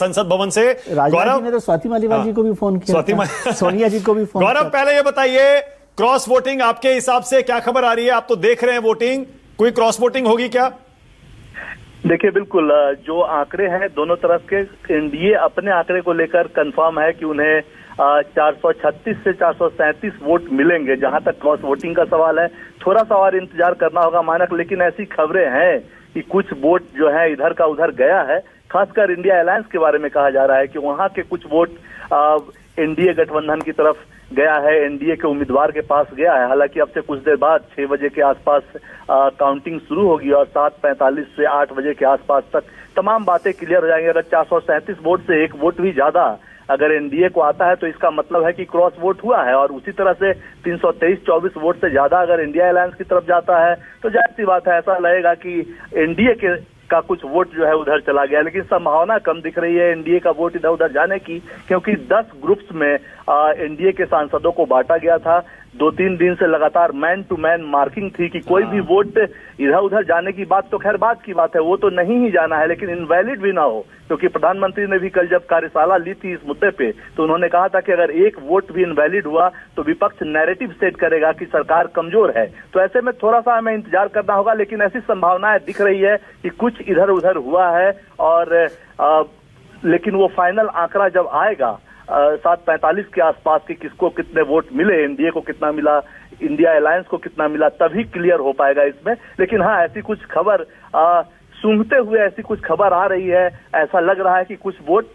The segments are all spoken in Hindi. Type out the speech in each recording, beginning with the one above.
संसद भवन से। राजनाथ जी ने तो स्वाति मालीवाल जी को भी फोन किया, सोनिया जी को भी फोन गौरव, पहले ये बताइए, क्रॉस वोटिंग आपके हिसाब से क्या खबर आ रही है? आप तो देख रहे हैं वोटिंग, कोई क्रॉस वोटिंग होगी क्या? देखिए, बिल्कुल जो आंकड़े हैं दोनों तरफ के, एनडीए अपने आंकड़े को लेकर कंफर्म है कि उन्हें 436 से 437 वोट मिलेंगे। जहां तक क्रॉस वोटिंग का सवाल है, थोड़ा सा और इंतजार करना होगा मानक, लेकिन ऐसी खबरें हैं कि कुछ वोट जो है इधर का उधर गया है। खासकर इंडिया अलायंस के बारे में कहा जा रहा है कि वहां के कुछ वोट एनडीए गठबंधन की तरफ गया है, एनडीए के उम्मीदवार के पास गया है। हालांकि अब से कुछ देर बाद 6 बजे के आसपास काउंटिंग शुरू होगी और 7:45 से 8 बजे के आसपास तक तमाम बातें क्लियर हो जाएंगी। अगर 437 वोट से एक वोट भी ज्यादा अगर एनडीए को आता है तो इसका मतलब है कि क्रॉस वोट हुआ है, और उसी तरह से 323-24 वोट से ज्यादा अगर इंडिया अलायंस की तरफ जाता है तो जाहिर सी बात है ऐसा लगेगा कि एनडीए का कुछ वोट जो है उधर चला गया। लेकिन संभावना कम दिख रही है एनडीए का वोट इधर उधर जाने की, क्योंकि 10 ग्रुप्स में एनडीए के सांसदों को बांटा गया था। 2-3 दिन से लगातार मैन टू मैन मार्किंग थी कि कोई भी वोट इधर उधर जाने की बात तो खैर बात की बात है, वो तो नहीं ही जाना है, लेकिन इनवैलिड भी ना हो। क्योंकि प्रधानमंत्री ने भी कल जब कार्यशाला ली थी इस मुद्दे पे तो उन्होंने कहा था कि अगर एक वोट भी इनवैलिड हुआ तो विपक्ष नैरेटिव सेट करेगा कि सरकार कमजोर है। तो ऐसे में थोड़ा सा हमें इंतजार करना होगा, लेकिन ऐसी संभावनाएं दिख रही है कि कुछ इधर उधर हुआ है। और लेकिन वो फाइनल आंकड़ा जब आएगा 7:45 के आसपास की किसको कितने वोट मिले, एनडीए को कितना मिला, इंडिया अलायंस को कितना मिला, तभी क्लियर हो पाएगा इसमें। लेकिन हाँ, ऐसी कुछ खबर सूंघते हुए ऐसी कुछ खबर आ रही है। ऐसा लग रहा है कि कुछ वोट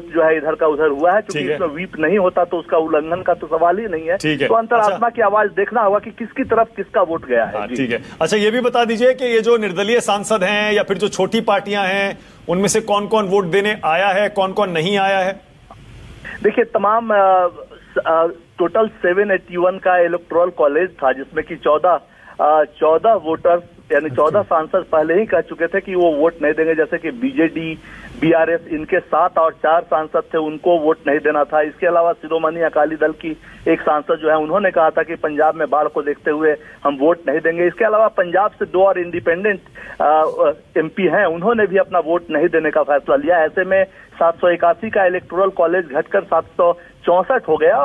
जो है इधर का उधर हुआ है। क्योंकि इसमें व्हीप नहीं होता तो उसका उल्लंघन का तो सवाल ही नहीं है। तो अंतरात्मा की आवाज देखना होगा कि किसकी तरफ किसका वोट गया है। ठीक है। अच्छा, ये भी बता दीजिए कि ये जो निर्दलीय सांसद हैं या फिर जो छोटी पार्टियां हैं, उनमें से कौन कौन वोट देने आया है, कौन कौन नहीं आया है? देखिए, तमाम टोटल 781 का इलेक्टोरल कॉलेज था, जिसमें कि 14 वोटर्स यानी 14 सांसद पहले ही कह चुके थे कि वो वोट नहीं देंगे। जैसे कि बीजेडी, बीआरएस, इनके 7 और 4 सांसद थे, उनको वोट नहीं देना था। इसके अलावा शिरोमणि अकाली दल की एक सांसद जो है उन्होंने कहा था कि पंजाब में बाढ़ को देखते हुए हम वोट नहीं देंगे। इसके अलावा पंजाब से 2 और इंडिपेंडेंट एमपी हैं, उन्होंने भी अपना वोट नहीं देने का फैसला लिया। ऐसे में 781 का इलेक्टोरल कॉलेज घटकर 764 हो गया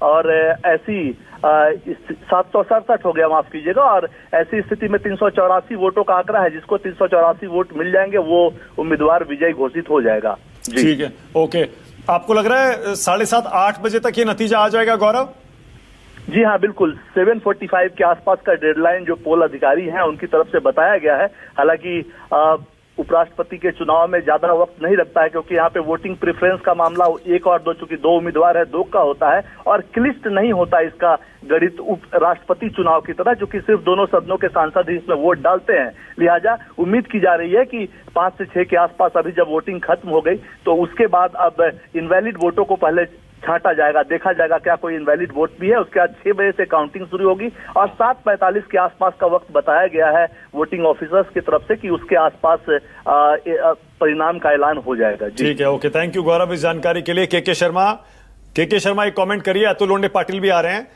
और ऐसी 767 हो गया, माफ कीजिएगा। और ऐसी स्थिति में 384 वोटों का आंकड़ा है। जिसको 384 वोट मिल जाएंगे वो उम्मीदवार विजयी घोषित हो जाएगा। ठीक है, ओके। आपको लग रहा है 7:30-8 बजे तक ये नतीजा आ जाएगा गौरव? जी हाँ, बिल्कुल 7:45 के आसपास का डेडलाइन जो पोल अधिकारी हैं उनकी तरफ से बताया गया है। हालांकि उपराष्ट्रपति के चुनाव में ज्यादा वक्त नहीं लगता है, क्योंकि यहाँ पे वोटिंग प्रेफरेंस का मामला 1 और 2, चूंकि 2 उम्मीदवार है, 2 का होता है और क्लिष्ट नहीं होता इसका गणित उप राष्ट्रपति चुनाव की तरह, क्योंकि सिर्फ दोनों सदनों के सांसद ही इसमें वोट डालते हैं। लिहाजा उम्मीद की जा रही है कि 5 से 6 के आसपास अभी जब वोटिंग खत्म हो गई तो उसके बाद अब इनवैलिड वोटों को पहले छांटा जाएगा, देखा जाएगा क्या कोई इनवैलिड वोट भी है। उसके बाद 6 बजे से काउंटिंग शुरू होगी और 7:45 के आसपास का वक्त बताया गया है वोटिंग ऑफिसर्स की तरफ से कि उसके आसपास परिणाम का ऐलान हो जाएगा। ठीक है, ओके। थैंक यू गौरव इस जानकारी के लिए। के शर्मा एक कमेंट करिए। अतुल लोंढे पाटिल भी आ रहे हैं।